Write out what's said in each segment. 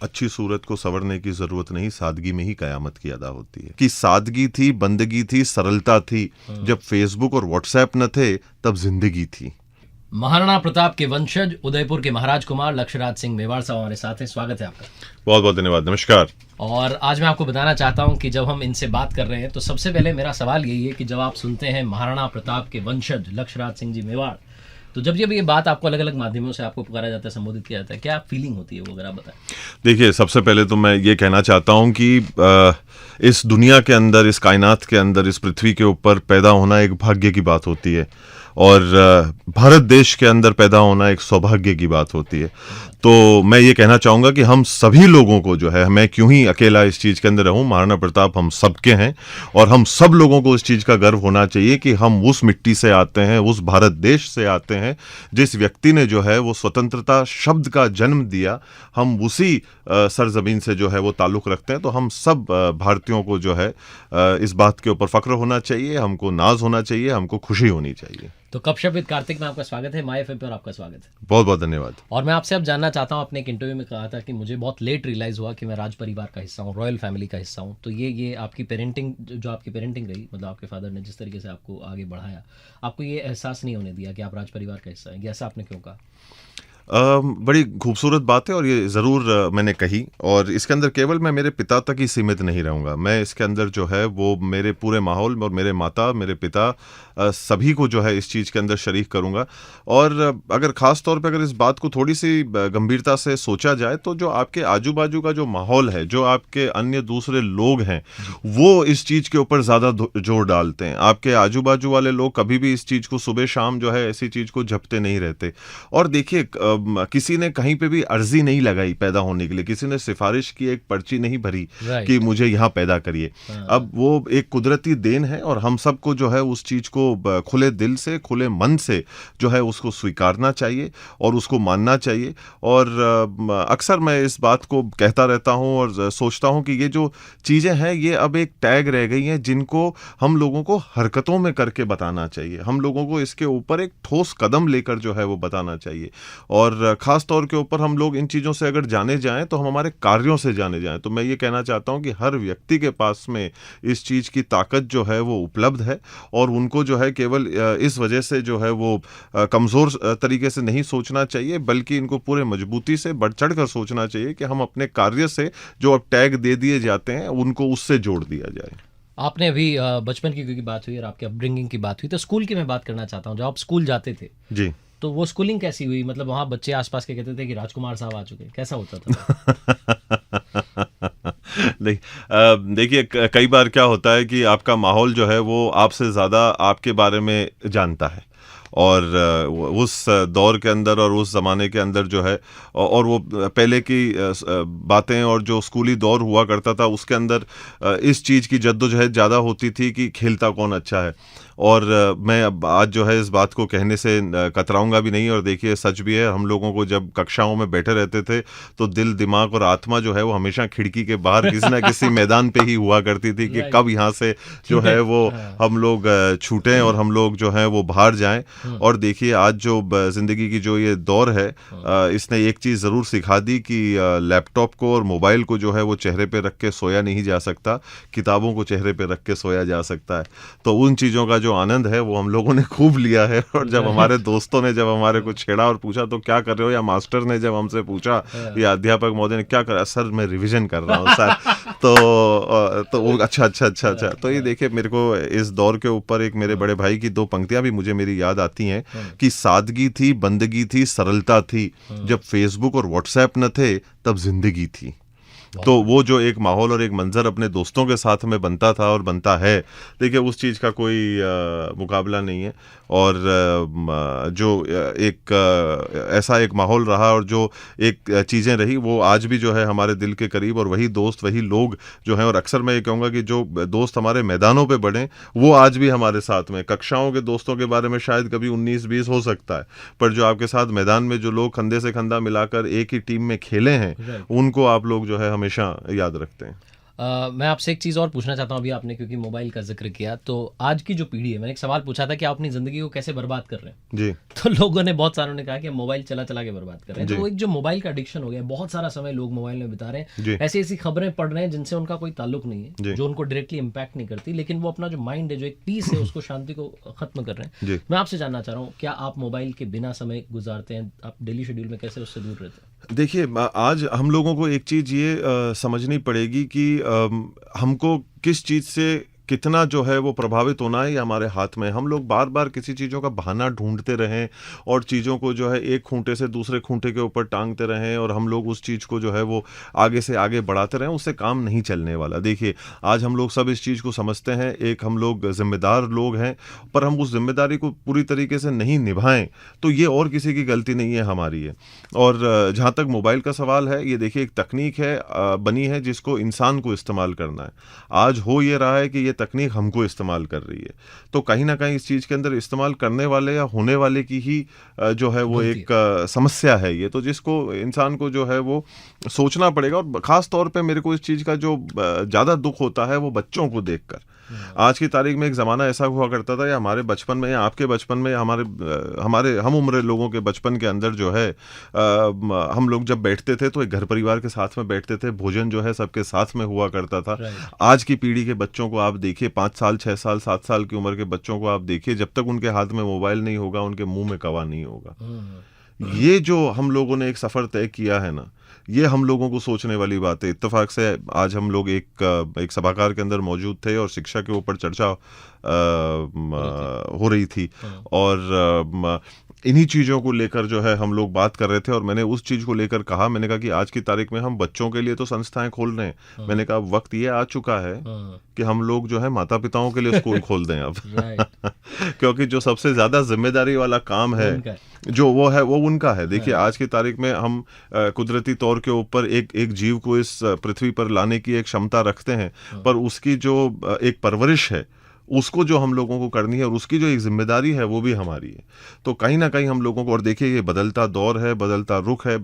अच्छी सूरत को संवरने की जरूरत नहीं, सादगी में ही कयामत की अदा होती है। कि सादगी थी, बंदगी थी, सरलता थी। जब फेसबुक और व्हाट्सएप न थे तब जिंदगी थी। महाराणा प्रताप के वंशज उदयपुर के महाराज कुमार लक्षराज सिंह मेवाड़ साहब हमारे साथ हैं। स्वागत है आपका। बहुत बहुत धन्यवाद, नमस्कार। और आज मैं आपको बताना चाहता हूं कि जब हम इनसे बात कर रहे हैं तो सबसे पहले मेरा सवाल यही है कि जब आप सुनते हैं महाराणा प्रताप के वंशज लक्षराज सिंह जी मेवाड़, तो जब ये बात आपको अलग अलग माध्यमों से आपको पुकारा जाता है, संबोधित किया जाता है, क्या फीलिंग होती है वो अगर आप बताएं? देखिए, सबसे पहले तो मैं ये कहना चाहता हूं कि इस दुनिया के अंदर, इस कायनात के अंदर, इस पृथ्वी के ऊपर पैदा होना एक भाग्य की बात होती है और भारत देश के अंदर पैदा होना एक सौभाग्य की बात होती है। तो मैं ये कहना चाहूँगा कि हम सभी लोगों को जो है, मैं क्यों ही अकेला इस चीज़ के अंदर रहूँ, महाराणा प्रताप हम सबके हैं और हम सब लोगों को इस चीज़ का गर्व होना चाहिए कि हम उस मिट्टी से आते हैं, उस भारत देश से आते हैं जिस व्यक्ति ने जो है वो स्वतंत्रता शब्द का जन्म दिया। हम उसी सरजमीन से जो है वो ताल्लुक़ रखते हैं। तो हम सब भारतीयों को जो है इस बात के ऊपर फ़ख्र होना चाहिए, हमको नाज होना चाहिए, हमको खुशी होनी चाहिए। तो गपशप विद कार्तिक में आपका स्वागत है, माय एफएम पर आपका स्वागत है। बहुत बहुत धन्यवाद। और मैं आपसे अब जानना चाहता हूँ, आपने एक इंटरव्यू में कहा था कि मुझे बहुत लेट रियलाइज़ हुआ कि मैं राज परिवार का हिस्सा हूँ, रॉयल फैमिली का हिस्सा हूँ। तो ये आपकी पेरेंटिंग, जो आपकी पेरेंटिंग रही, मतलब आपके फादर ने जिस तरीके से आपको आगे बढ़ाया, आपको ये एहसास नहीं होने दिया कि आप राज परिवार का हिस्सा हैं? ऐसा आपने क्यों कहा? बड़ी खूबसूरत बात है और ये ज़रूर मैंने कही, और इसके अंदर केवल मैं मेरे पिता तक ही सीमित नहीं रहूँगा। मैं इसके अंदर जो है वो मेरे पूरे माहौल और मेरे माता, मेरे पिता, सभी को जो है इस चीज़ के अंदर शरीक करूँगा। और अगर ख़ास तौर पे अगर इस बात को थोड़ी सी गंभीरता से सोचा जाए तो जो आपके आजू बाजू का जो माहौल है, जो आपके अन्य दूसरे लोग हैं, वो इस चीज़ के ऊपर ज़्यादा जोर डालते हैं। आपके आजू बाजू वाले लोग कभी भी इस चीज़ को सुबह शाम जो है ऐसी चीज़ को झपते नहीं रहते। और देखिए, किसी ने कहीं पे भी अर्जी नहीं लगाई पैदा होने के लिए, किसी ने सिफारिश की एक पर्ची नहीं भरी कि मुझे यहाँ पैदा करिए। अब वो एक कुदरती देन है और हम सबको जो है उस चीज़ को खुले दिल से, खुले मन से जो है उसको स्वीकारना चाहिए और उसको मानना चाहिए। और अक्सर मैं इस बात को कहता रहता हूँ और सोचता हूँ कि ये जो चीज़ें हैं ये अब एक टैग रह गई हैं जिनको हम लोगों को हरकतों में करके बताना चाहिए। हम लोगों को इसके ऊपर एक ठोस कदम लेकर जो है वो बताना चाहिए। और ख़ास तौर के ऊपर हम लोग इन चीज़ों से अगर जाने जाएं तो हम हमारे कार्यों से जाने जाएं। तो मैं ये कहना चाहता हूं कि हर व्यक्ति के पास में इस चीज़ की ताकत जो है वो उपलब्ध है और उनको जो है केवल इस वजह से जो है वो कमज़ोर तरीके से नहीं सोचना चाहिए, बल्कि इनको पूरे मजबूती से बढ़ चढ़ कर सोचना चाहिए कि हम अपने कार्य से जो अब टैग दे दिए जाते हैं उनको उससे जोड़ दिया जाए। आपने अभी बचपन की क्योंकि बात हुई और आपके अपब्रिंगिंग की बात हुई, तो स्कूल की मैं बात करना चाहता हूँ। जब आप स्कूल जाते थे जी, तो वो स्कूलिंग कैसी हुई? मतलब वहाँ बच्चे आसपास के कहते थे कि राजकुमार साहब आ चुके, कैसा होता था? नहीं, देखिए, कई बार क्या होता है कि आपका माहौल जो है वो आपसे ज़्यादा आपके बारे में जानता है और उस दौर के अंदर और उस ज़माने के अंदर जो है और वो पहले की बातें और जो स्कूली दौर हुआ करता था उसके अंदर इस चीज़ की जद्दोजहद ज़्यादा होती थी कि खेलता कौन अच्छा है। और मैं अब आज जो है इस बात को कहने से कतराऊंगा भी नहीं। और देखिए, सच भी है, हम लोगों को जब कक्षाओं में बैठे रहते थे तो दिल, दिमाग और आत्मा जो है वो हमेशा खिड़की के बाहर किसी ना किसी मैदान पे ही हुआ करती थी कि कब यहाँ से जो है वो हम लोग छूटें और हम लोग जो है वो बाहर जाएं। और देखिए, आज जो ज़िंदगी की जो ये दौर है, इसने एक चीज़ ज़रूर सिखा दी कि लैपटॉप को और मोबाइल को जो है वो चेहरे पे रख के सोया नहीं जा सकता, किताबों को चेहरे पे रख के सोया जा सकता है। तो उन चीज़ों का जो आनंद है वो हम लोगों ने खूब लिया है। और जब हमारे दोस्तों ने जब हमारे को छेड़ा और पूछा तो क्या कर रहे हो, या मास्टर ने जब हमसे पूछा या अध्यापक महोदय ने क्या करा, सर मैं रिवीजन कर रहा हूँ सर। तो वो अच्छा। तो ये देखिए, मेरे को इस दौर के ऊपर एक मेरे बड़े भाई की दो पंक्तियां भी मुझे मेरी याद आती हैं कि सादगी थी, बंदगी थी, सरलता थी। जब फेसबुक और व्हाट्सएप न थे तब जिंदगी थी। तो वो जो एक माहौल और एक मंजर अपने दोस्तों के साथ में बनता था और बनता है, देखिए उस चीज़ का कोई मुकाबला नहीं है। और जो एक ऐसा एक माहौल रहा और जो एक चीज़ें रही वो आज भी जो है हमारे दिल के करीब, और वही दोस्त, वही लोग जो हैं। और अक्सर मैं ये कहूँगा कि जो दोस्त हमारे मैदानों पे बढ़े वो आज भी हमारे साथ में। कक्षाओं के दोस्तों के बारे में शायद कभी 19-20 हो सकता है, पर जो आपके साथ मैदान में जो लोग कंधे से कंधा मिलाकर एक ही टीम में खेले हैं उनको आप लोग जो है हमेशा याद रखते हैं। मैं आपसे एक चीज़ और पूछना चाहता हूँ, अभी आपने क्योंकि मोबाइल का जिक्र किया, तो आज की जो पीढ़ी है, मैंने एक सवाल पूछा था कि आप अपनी ज़िंदगी को कैसे बर्बाद कर रहे हैं, जी तो लोगों ने, बहुत सारों ने कहा कि हम मोबाइल चला चला के बर्बाद कर रहे हैं। जी तो एक जो मोबाइल का एडिक्शन हो गया है, बहुत सारा समय लोग मोबाइल में बिता रहे हैं, जी ऐसी ऐसी खबरें पढ़ रहे हैं जिनसे उनका कोई ताल्लुक नहीं है, जी जो उनको डायरेक्टली इम्पैक्ट नहीं करती, लेकिन वो अपना जो माइंड है, जो एक पीस है, उसको, शांति को खत्म कर रहे हैं। जी। मैं आपसे जानना चाह रहा हूँ, क्या आप मोबाइल के बिना समय गुजारते हैं? आप डेली शेड्यूल में कैसे उससे दूर रहते हैं? देखिए, आज हम लोगों को एक चीज़ ये समझनी पड़ेगी कि हमको किस चीज़ से कितना जो है वो प्रभावित होना है, ये हमारे हाथ में है। हम लोग बार-बार किसी चीज़ों का बहाना ढूँढते रहें और चीज़ों को जो है एक खूंटे से दूसरे खूंटे के ऊपर टाँगते रहें और हम लोग उस चीज़ को जो है वो आगे से आगे बढ़ाते रहें, उससे काम नहीं चलने वाला। देखिए, आज हम लोग सब इस चीज़ को समझते हैं, एक हम लोग ज़िम्मेदार लोग हैं, पर हम उस ज़िम्मेदारी को पूरी तरीके से नहीं निभाएँ, तो ये और किसी की गलती नहीं है, हमारी है। और जहाँ तक मोबाइल का सवाल है, ये देखिए एक तकनीक है बनी है जिसको इंसान को इस्तेमाल करना है। आज हो ये रहा है कि ये तकनीक हमको इस्तेमाल कर रही है, तो कहीं न कहीं इस चीज़ के अंदर इस्तेमाल करने वाले या होने वाले की ही जो है वो गलती एक समस्या है ये, तो जिसको इंसान को जो है वो सोचना पड़ेगा। और ख़ास तौर पे मेरे को इस चीज़ का जो ज़्यादा दुःख होता है वो बच्चों को देखकर। आज की तारीख में एक ज़माना ऐसा हुआ करता था, या हमारे बचपन में या आपके बचपन में, हमारे हम उम्र लोगों के बचपन के अंदर जो है हम लोग जब बैठते थे तो एक घर परिवार के साथ में बैठते थे, भोजन जो है सबके साथ में हुआ करता था। राइट। आज की पीढ़ी के बच्चों को आप देखिए, 5 साल 6 साल 7 साल की उम्र के बच्चों को आप देखिए, जब तक उनके हाथ में मोबाइल नहीं होगा उनके मुंह में कवा नहीं होगा। ये जो हम लोगों ने एक सफ़र तय किया है ना, ये हम लोगों को सोचने वाली बात है। इत्तेफाक से आज हम लोग एक सभागार के अंदर मौजूद थे और शिक्षा के ऊपर चर्चा हो रही थी, और इन्हीं चीज़ों को लेकर जो है हम लोग बात कर रहे थे। और मैंने उस चीज़ को लेकर कहा, मैंने कहा कि आज की तारीख में हम बच्चों के लिए तो संस्थाएं खोल रहे हैं, मैंने कहा वक्त ये आ चुका है कि हम लोग जो है माता पिताओं के लिए स्कूल खोल दें अब। क्योंकि जो सबसे ज़्यादा जिम्मेदारी वाला काम है जो वो है वो उनका है। देखिए, आज की तारीख में हम कुदरती तौर के ऊपर एक जीव को इस पृथ्वी पर लाने की एक क्षमता रखते हैं, पर उसकी जो एक परवरिश है उसको जो हम लोगों को करनी है और उसकी जो एक जिम्मेदारी है वो भी हमारी है। तो कहीं ना कहीं हम लोगों को, और देखिए ये बदलता दौर है, बदलता रुख है,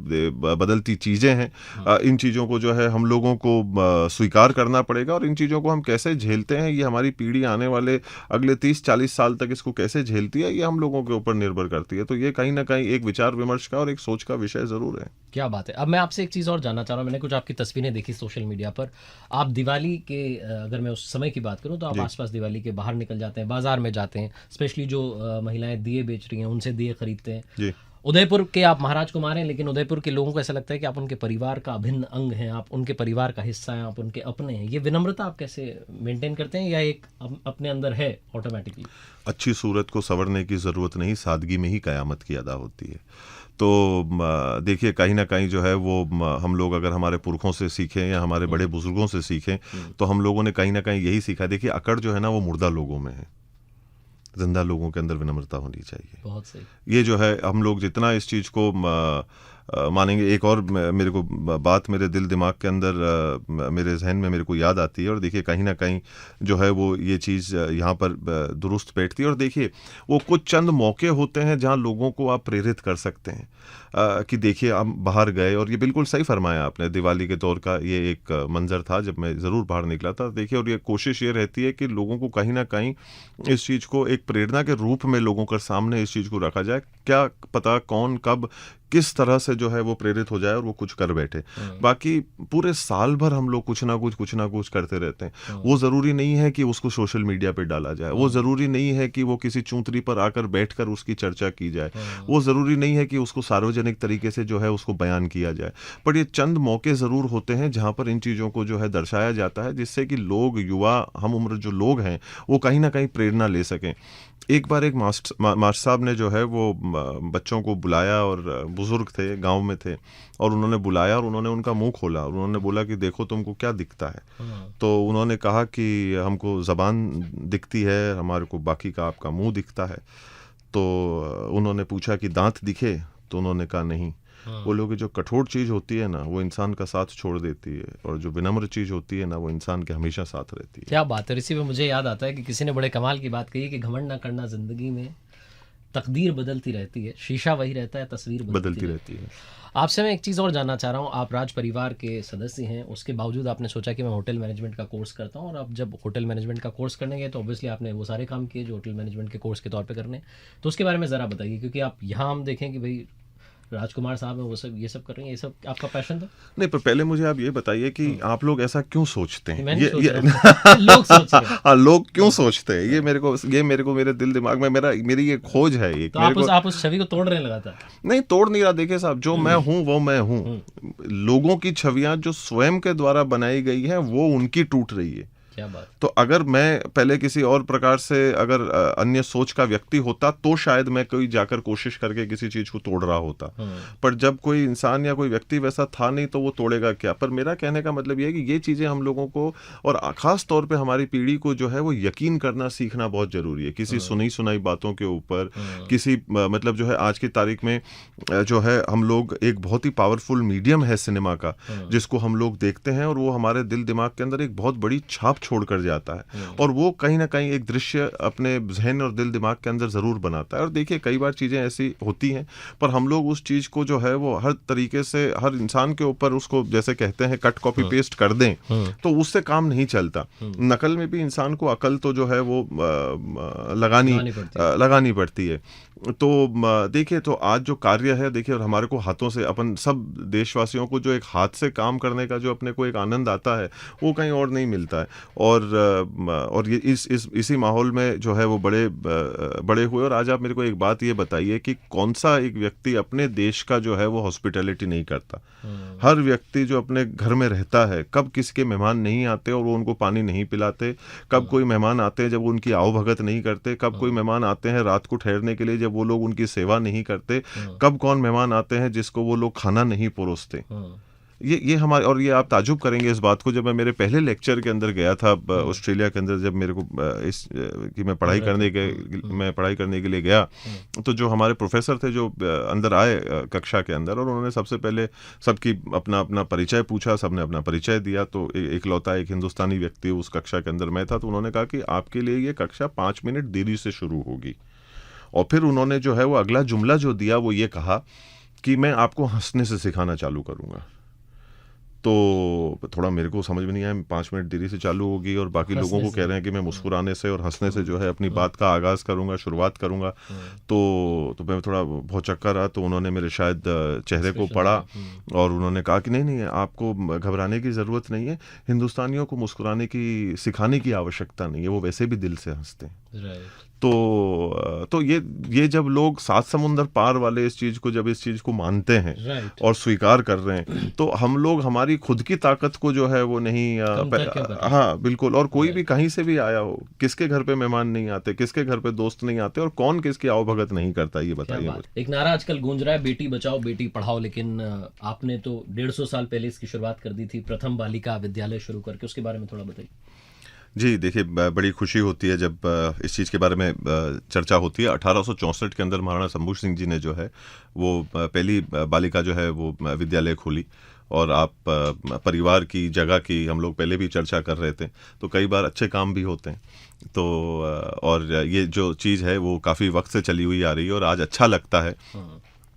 बदलती चीज़ें हैं, इन चीज़ों को जो है हम लोगों को स्वीकार करना पड़ेगा। और इन चीज़ों को हम कैसे झेलते हैं, ये हमारी पीढ़ी आने वाले अगले 30-40 साल तक इसको कैसे झेलती है, ये हम लोगों के ऊपर निर्भर करती है। तो ये कहीं ना कहीं एक विचार विमर्श का और एक सोच का विषय ज़रूर है। क्या बात है। अब मैं आपसे एक चीज़ और जानना चाह रहा हूँ, मैंने कुछ आपकी तस्वीरें देखी सोशल मीडिया पर, आप दिवाली के, अगर मैं उस समय की बात करूँ तो आप आसपास दिवाली के बाहर निकल जाते हैं, बाजार में जाते हैं, स्पेशली जो महिलाएं दिए बेच रही हैं उनसे दिए खरीदते हैं। जी। उदयपुर के आप महाराज कुमार हैं, लेकिन उदयपुर के लोगों को ऐसा लगता है कि आप उनके परिवार का अभिन्न अंग हैं, आप उनके परिवार का हिस्सा हैं, आप उनके अपने हैं। ये विनम्रता आप कैसे मेंटेन करते हैं, या एक अपने अंदर है ऑटोमेटिकली? अच्छी सूरत को संवरने की ज़रूरत नहीं, सादगी में ही क़यामत की अदा होती है। तो देखिए, कहीं ना कहीं जो है वो हम लोग अगर हमारे पुरखों से सीखें या हमारे बड़े बुजुर्गों से सीखें, तो हम लोगों ने कहीं ना कहीं यही सीखा। देखिए, अकड़ जो है ना वो मुर्दा लोगों में है, जिंदा लोगों के अंदर विनम्रता होनी चाहिए। बहुत सही। ये जो है हम लोग जितना इस चीज़ को मानेंगे। एक और मेरे को बात मेरे दिल दिमाग के अंदर, मेरे जहन में मेरे को याद आती है, और देखिए कहीं ना कहीं जो है वो ये चीज़ यहाँ पर दुरुस्त बैठती है। और देखिए, वो कुछ चंद मौके होते हैं जहाँ लोगों को आप प्रेरित कर सकते हैं कि देखिए हम बाहर गए, और ये बिल्कुल सही फरमाया आपने, दिवाली के दौर का ये एक मंजर था जब मैं ज़रूर बाहर निकला था। देखिए, और ये कोशिश ये रहती है कि लोगों को कहीं ना कहीं इस चीज़ को एक प्रेरणा के रूप में लोगों के सामने इस चीज़ को रखा जाए। क्या पता कौन कब किस तरह से जो है वो प्रेरित हो जाए और वो कुछ कर बैठे। बाकी पूरे साल भर हम लोग कुछ ना कुछ करते रहते हैं। वो ज़रूरी नहीं है कि उसको सोशल मीडिया पे डाला जाए, वो ज़रूरी नहीं है कि वो किसी चूंतरी पर आकर बैठकर उसकी चर्चा की जाए, वो ज़रूरी नहीं है कि उसको सार्वजनिक तरीके से जो है उसको बयान किया जाए। पर ये चंद मौके ज़रूर होते हैं जहाँ पर इन चीज़ों को जो है दर्शाया जाता है, जिससे कि लोग, युवा, हम उम्र जो लोग हैं, वो कहीं ना कहीं प्रेरणा ले सकें। एक बार एक मास्टर साहब ने जो है वो बच्चों को बुलाया, और बुजुर्ग थे, गांव में थे, और उन्होंने बुलाया और उन्होंने उनका मुंह खोला और उन्होंने बोला कि देखो तुमको क्या दिखता है। तो उन्होंने कहा कि हमको ज़बान दिखती है, हमारे को बाकी का आपका मुंह दिखता है। तो उन्होंने पूछा कि दांत दिखे? तो उन्होंने कहा नहीं। बोलो कि जो कठोर चीज़ होती है ना वो इंसान का साथ छोड़ देती है, और जो विनम्र चीज़ होती है ना वो इंसान के हमेशा साथ रहती है। क्या बात है। इसी में मुझे याद आता है कि किसी ने बड़े कमाल की बात कही कि घमंड ना करना ज़िंदगी में तकदीर बदलती रहती है, शीशा वही रहता है, तस्वीर बदलती रहती है। आपसे मैं एक चीज़ और जानना चाह रहा हूँ, आप राज परिवार के सदस्य हैं, उसके बावजूद आपने सोचा कि मैं होटल मैनेजमेंट का कोर्स करता हूँ, और आप जब होटल मैनेजमेंट का कोर्स करने गए तो ऑब्वियसली आपने वो सारे काम किए जो होटल मैनेजमेंट के कोर्स के तौर पे करने हैं। तो उसके बारे में ज़रा बताइए, क्योंकि आप यहाँ हम देखें कि भाई राजकुमार साहब है, वो सब ये सब कर रहे हैं, ये सब आपका पैशन था? नहीं, पर पहले मुझे आप ये बताइए कि आप लोग ऐसा क्यों सोचते हैं? मैं नहीं सोच रहा हूँ, लोग सोच रहे हैं। हाँ, लोग क्यों सोचते हैं? ये मेरे को मेरे दिल दिमाग में मेरी ये खोज है एक। तो आप उस छवि को तोड़ रहे हैं लगातार? नहीं, तोड़ नहीं रहा। देखिए साहब, जो मैं हूँ वो मैं हूँ। लोगों की छवियां जो स्वयं के द्वारा बनाई गई है वो उनकी टूट रही है। क्या बात। तो अगर मैं पहले किसी और प्रकार से अगर अन्य सोच का व्यक्ति होता तो शायद मैं कोई जाकर कोशिश करके किसी चीज को तोड़ रहा होता, पर जब कोई इंसान या कोई व्यक्ति वैसा था नहीं तो वो तोड़ेगा क्या? पर मेरा कहने का मतलब ये है कि ये चीजें हम लोगों को, और खास तौर पे हमारी पीढ़ी को जो है वो यकीन करना सीखना बहुत जरूरी है। किसी सुनी सुनाई बातों के ऊपर, किसी मतलब जो है आज की तारीख में जो है हम लोग एक बहुत ही पावरफुल मीडियम है सिनेमा का, जिसको हम लोग देखते हैं और वो हमारे दिल दिमाग के अंदर एक बहुत बड़ी छाप छोड़ कर जाता है, और वो कहीं ना कहीं एक दृश्य अपने जहन और दिल दिमाग के अंदर जरूर बनाता है। और देखिए कई बार चीजें ऐसी होती हैं, पर हम लोग उस चीज को जो है वो हर तरीके से हर इंसान के ऊपर उसको जैसे कहते हैं कट कॉपी पेस्ट कर दें तो उससे काम नहीं चलता। नकल में भी इंसान को अकल तो जो है वो लगानी पड़ती है। तो देखिए, तो आज जो कार्य है, देखिए, और हमारे को हाथों से, अपन सब देशवासियों को जो एक हाथ से काम करने का जो अपने को एक आनंद आता है वो कहीं और नहीं मिलता है। और ये इसी माहौल में जो है वो बड़े हुए। और आज आप मेरे को एक बात ये बताइए कि कौन सा एक व्यक्ति अपने देश का जो है वो हॉस्पिटैलिटी नहीं करता? हर व्यक्ति जो अपने घर में रहता है, कब किसके मेहमान नहीं आते और वो उनको पानी नहीं पिलाते, कब कोई मेहमान आते हैं जब वो उनकी आवभगत नहीं करते, कब कोई मेहमान आते हैं रात को ठहरने के लिए जब वो लोग उनकी सेवा नहीं करते, कब कौन मेहमान आते हैं जिसको वो लोग खाना नहीं परोसते। ये हमारे, और ये आप ताजुब करेंगे इस बात को, जब मैं मेरे पहले लेक्चर के अंदर गया था ऑस्ट्रेलिया के अंदर, जब मेरे को मैं पढ़ाई करने के लिए गया, तो जो हमारे प्रोफेसर थे जो अंदर आए कक्षा के अंदर, और उन्होंने सबसे पहले सबकी अपना अपना परिचय पूछा, सबने अपना परिचय दिया। तो इकलौता एक हिंदुस्तानी व्यक्ति उस कक्षा के अंदर मैं था, तो उन्होंने कहा कि आपके लिए ये कक्षा 5 मिनट देरी से शुरू होगी। और फिर उन्होंने जो है वो अगला जुमला जो दिया वो ये कहा कि मैं आपको हंसने से सिखाना चालू करूंगा। तो थोड़ा मेरे को समझ में नहीं आया, 5 मिनट देरी से चालू होगी और बाकी लोगों को कह रहे हैं कि मैं मुस्कुराने से और हंसने से जो है अपनी बात का आगाज करूंगा, शुरुआत करूंगा। तो मैं थोड़ा भौचक्का रहा। तो उन्होंने मेरे शायद चेहरे को पढ़ा और उन्होंने कहा कि नहीं, आपको घबराने की ज़रूरत नहीं है, हिंदुस्तानियों को मुस्कुराने की सिखाने की आवश्यकता नहीं है, वो वैसे भी दिल से हंसते हैं। तो ये जब लोग 7 समुंदर पार वाले इस चीज को मानते हैं और स्वीकार कर रहे हैं, तो हम लोग हमारी खुद की ताकत को जो है वो नहीं हाँ बिल्कुल। और कोई भी कहीं से भी आया हो, किसके घर पे मेहमान नहीं आते, किसके घर पे दोस्त नहीं आते, और कौन किसकी आवभगत नहीं करता, ये बताइए मुझे। एक नारा आजकल गूंज रहा है, बेटी बचाओ बेटी पढ़ाओ, लेकिन आपने तो 150 साल पहले इसकी शुरुआत कर दी थी, प्रथम बालिका विद्यालय शुरू करके, उसके बारे में थोड़ा बताइए। जी देखिए, बड़ी खुशी होती है जब इस चीज़ के बारे में चर्चा होती है। 1864 के अंदर महाराणा शंभू सिंह जी ने जो है वो पहली बालिका जो है वो विद्यालय खोली। और आप परिवार की जगह की हम लोग पहले भी चर्चा कर रहे थे, तो कई बार अच्छे काम भी होते हैं। तो और ये जो चीज़ है वो काफ़ी वक्त से चली हुई आ रही है, और आज अच्छा लगता है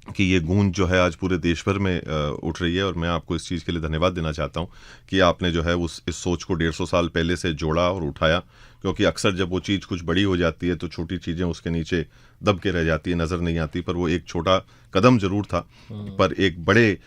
कि ये गूंज जो है आज पूरे देश भर में उठ रही है। और मैं आपको इस चीज़ के लिए धन्यवाद देना चाहता हूँ कि आपने जो है इस सोच को 150 साल पहले से जोड़ा और उठाया, क्योंकि अक्सर जब वो चीज़ कुछ बड़ी हो जाती है तो छोटी चीज़ें उसके नीचे दब के रह जाती है, नज़र नहीं आती। पर वो एक छोटा कदम जरूर था, पर एक बड़े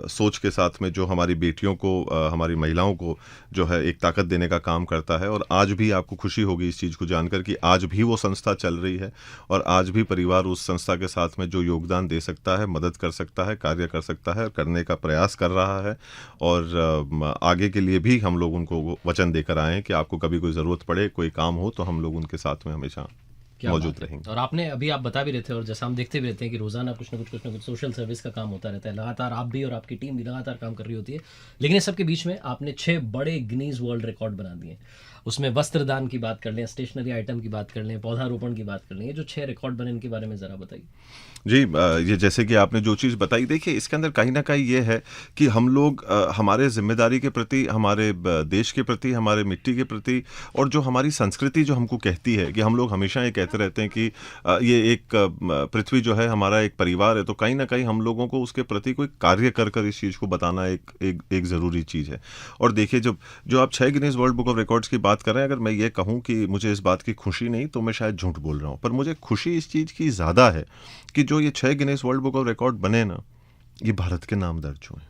सोच के साथ में जो हमारी बेटियों को, हमारी महिलाओं को जो है एक ताकत देने का काम करता है। और आज भी आपको खुशी होगी इस चीज़ को जानकर कि आज भी वो संस्था चल रही है, और आज भी परिवार उस संस्था के साथ में जो योगदान दे सकता है, मदद कर सकता है, कार्य कर सकता है, करने का प्रयास कर रहा है। और आगे के लिए भी हम लोग उनको वचन देकर आए हैं कि आपको कभी कोई ज़रूरत पड़े, कोई काम हो, तो हम लोग उनके साथ में हमेशा मौजूद रहेंगे। और आपने अभी आप बता भी रहे थे, और जैसा हम देखते भी रहते हैं कि रोजाना कुछ ना कुछ सोशल सर्विस का काम होता रहता है, लगातार आप भी और आपकी टीम भी लगातार काम कर रही होती है। लेकिन इस सब के बीच में आपने 6 बड़े गिनीज वर्ल्ड रिकॉर्ड बना दिए। उसमें वस्त्रदान की बात कर लें, स्टेशनरी आइटम की बात कर लें, पौधारोपण की बात कर लें, ये जो 6 रिकॉर्ड बने इनके बारे में ज़रा बताइए। जी, ये जैसे कि आपने जो चीज़ बताई, देखिए इसके अंदर कहीं ना कहीं ये है कि हम लोग हमारे जिम्मेदारी के प्रति, हमारे देश के प्रति, हमारे मिट्टी के प्रति, और जो हमारी संस्कृति जो हमको कहती है कि हम लोग हमेशा ये कहते कहते रहते हैं कि ये एक पृथ्वी जो है हमारा एक परिवार है, तो कहीं ना कहीं हम लोगों को उसके प्रति कोई कार्य कर कर इस चीज़ को बताना एक ज़रूरी चीज़ है। और देखिए, जब जो आप 6 Guinness world book of records की बात कर रहे हैं, अगर मैं ये कहूँ कि मुझे इस बात की खुशी नहीं, तो मैं शायद झूठ बोल रहा हूँ। पर मुझे खुशी इस चीज़ की ज़्यादा है कि जो ये 6 Guinness world book of record बने ना, ये भारत के नाम दर्ज हुए,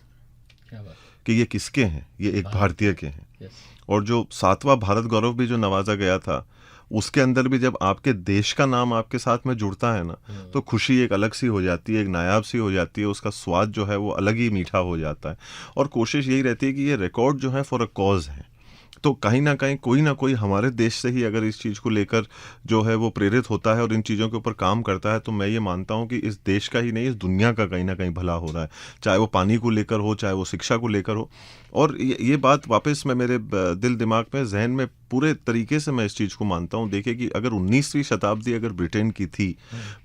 क्या बात। कि ये किसके हैं, ये एक भारतीय के हैं। यस। और जो 7वां भारत गौरव भी जो नवाजा गया था, उसके अंदर भी जब आपके देश का नाम आपके साथ में जुड़ता है ना, तो खुशी एक अलग सी हो जाती है, एक नायाब सी हो जाती है, उसका स्वाद जो है वो अलग ही मीठा हो जाता है। और कोशिश यही रहती है कि ये रिकॉर्ड जो है फॉर अ कॉज है, तो कहीं ना कहीं कोई ना कोई हमारे देश से ही अगर इस चीज़ को लेकर जो है वो प्रेरित होता है और इन चीज़ों के ऊपर काम करता है, तो मैं ये मानता हूँ कि इस देश का ही नहीं, इस दुनिया का कहीं ना कहीं भला हो रहा है, चाहे वो पानी को लेकर हो, चाहे वो शिक्षा को लेकर हो। और ये बात वापस मैं मेरे दिल दिमाग में, जहन में पूरे तरीके से मैं इस चीज़ को मानता हूँ। देखिए कि अगर 19वीं शताब्दी अगर ब्रिटेन की थी,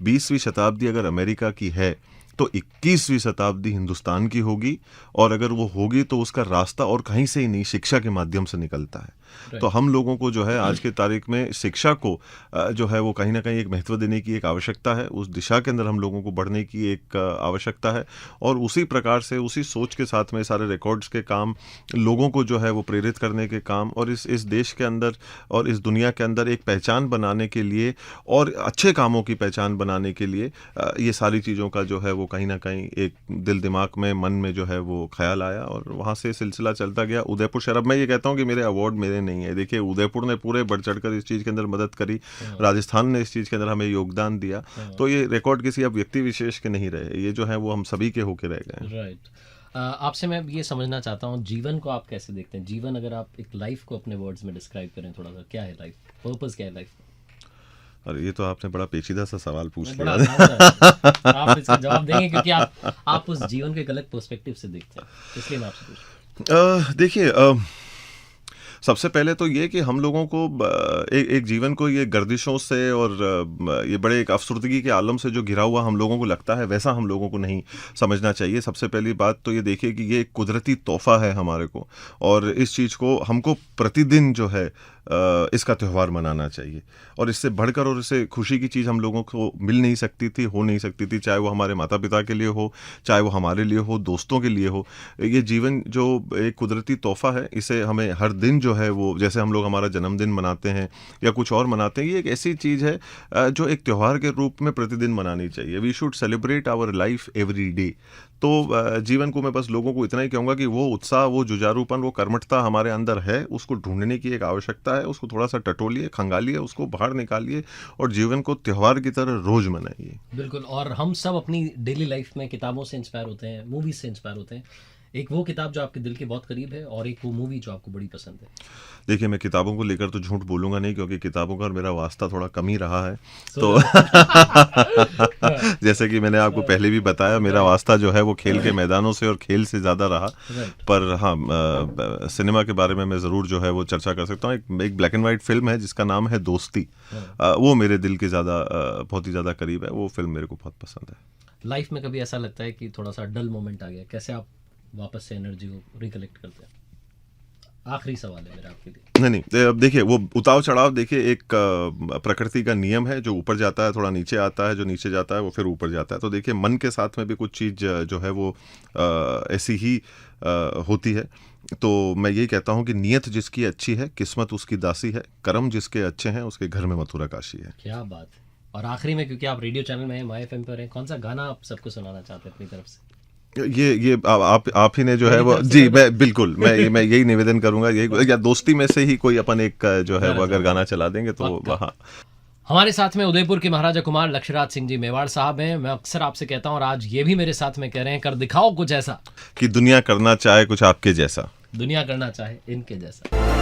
20वीं शताब्दी अगर अमेरिका की है, तो 21वीं शताब्दी हिंदुस्तान की होगी। और अगर वो होगी तो उसका रास्ता और कहीं से ही नहीं, शिक्षा के माध्यम से निकलता है। तो हम लोगों को जो है आज की तारीख में शिक्षा को जो है वो कहीं ना कहीं एक महत्व देने की एक आवश्यकता है, उस दिशा के अंदर हम लोगों को बढ़ने की एक आवश्यकता है। और उसी प्रकार से, उसी सोच के साथ में सारे रिकॉर्ड्स के काम, लोगों को जो है वो प्रेरित करने के काम, और इस देश के अंदर और इस दुनिया के अंदर एक पहचान बनाने के लिए और अच्छे कामों की पहचान बनाने के लिए ये सारी चीज़ों का जो है वो कहीं ना कहीं एक दिल दिमाग में, मन में जो है वो ख्याल आया, और वहाँ से सिलसिला चलता गया। उदयपुर शहर, अब मैं ये कहता हूँ कि मेरे अवार्ड मेरे नहीं है। देखिए, उदयपुर ने पूरे बढ़ चढ़कर इस चीज़ के अंदर मदद करी, राजस्थान ने इस चीज़ के अंदर हमें योगदान दिया, तो ये रिकॉर्ड किसी अब व्यक्ति विशेष के नहीं रहे, ये जो है वो हम सभी के होके रह गए। राइट। आपसे मैं ये समझना चाहता हूँ, जीवन को आप कैसे देखते हैं? जीवन, अगर आप एक लाइफ को अपने वर्ड्स में डिस्क्राइब करें थोड़ा सा, क्या है लाइफ, पर्पस क्या है लाइफ? और ये तो आपने बड़ा पेचीदा सा सवाल पूछ बड़ा लिया। आसान है। आप इसका जवाब देंगे क्योंकि आप उस जीवन को एक अलग पर्सपेक्टिव से देखते हैं, इसलिए मैं आपसे पूछ रहा हूँ। देखिए, सबसे पहले तो ये कि हम लोगों को एक जीवन को ये गर्दिशों से और ये बड़े एक अफसुर्दगी के आलम से जो घिरा हुआ हम लोगों को लगता है, वैसा हम लोगों को नहीं समझना चाहिए। सबसे पहली बात तो ये देखिए कि ये एक कुदरती तोहफा है हमारे को, और इस चीज़ को हमको प्रतिदिन जो है इसका त्यौहार मनाना चाहिए। और इससे बढ़कर और इससे खुशी की चीज़ हम लोगों को मिल नहीं सकती थी, हो नहीं सकती थी, चाहे वो हमारे माता पिता के लिए हो, चाहे वो हमारे लिए हो, दोस्तों के लिए हो। ये जीवन जो एक कुदरती तोहफा है, इसे हमें हर दिन जो है वो, जैसे हम लोग हमारा जन्मदिन मनाते हैं या कुछ और मनाते हैं, ये एक ऐसी चीज़ है जो एक त्यौहार के रूप में प्रतिदिन मनानी चाहिए। We should celebrate our life every day. तो जीवन को मैं बस लोगों को इतना ही कहूँगा कि वो उत्साह, वो जुझारूपन, वो कर्मठता हमारे अंदर है, उसको ढूंढने की एक आवश्यकता है। उसको थोड़ा सा टटोलिए, खंगालिए, उसको बाहर निकालिए और जीवन को त्योहार की तरह रोज मनाइए। बिल्कुल। और हम सब अपनी डेली लाइफ में किताबों से इंस्पायर होते हैं, मूवीज से इंस्पायर होते हैं। एक वो किताब जो आपके दिल के बहुत करीब है, और एक वो मूवी जो आपको बड़ी पसंद है। देखिए, मैं किताबों को लेकर तो झूठ बोलूंगा नहीं, क्योंकि किताबों का मेरा वास्ता थोड़ा कम ही रहा है। तो जैसे कि मैंने आपको पहले भी बताया, मेरा वास्ता जो है वो खेल के मैदानों से और खेल से ज़्यादा रहा। पर हाँ, सिनेमा के बारे में मैं ज़रूर जो है वो चर्चा कर सकता हूँ। एक ब्लैक एंड वाइट फिल्म है जिसका नाम है दोस्ती। वो मेरे दिल के बहुत ही ज़्यादा करीब है। वो फिल्म मेरे को बहुत पसंद है। लाइफ में कभी ऐसा लगता है कि थोड़ा सा डल मोमेंट आ गया, कैसे आप वापस से एनर्जी को रिकलेक्ट करते हैं? आखिरी सवाल है मेरा आपके लिए। नहीं, अब देखिए, वो उतार चढ़ाव, देखिए एक प्रकृति का नियम है, जो ऊपर जाता है थोड़ा नीचे आता है, जो नीचे जाता है वो फिर ऊपर जाता है। तो देखिए, मन के साथ में भी कुछ चीज़ जो है वो ऐसी ही होती है। तो मैं यही कहता हूँ कि नियत जिसकी अच्छी है, किस्मत उसकी दासी है, कर्म जिसके अच्छे हैं, उसके घर में मथुरा काशी है। क्या बात है। और आखिरी में, क्योंकि आप रेडियो चैनल में हैं, माय एफएम पर हैं, कौन सा गाना आप सबको सुनाना चाहते हैं अपनी तरफ से? ये आप ही ने जो है वो, जी, मैं बिल्कुल मैं यही निवेदन करूंगा, यही, या दोस्ती में से ही कोई अपन एक जो है वो अगर गाना चला देंगे तो वहाँ। हमारे साथ में उदयपुर के महाराजा कुमार लक्ष्यराज सिंह जी मेवाड़ साहब हैं। मैं अक्सर आपसे कहता हूँ, और आज ये भी मेरे साथ में कह रहे हैं, कर दिखाओ कुछ ऐसा कि दुनिया करना चाहे कुछ आपके जैसा, दुनिया करना चाहे इनके जैसा।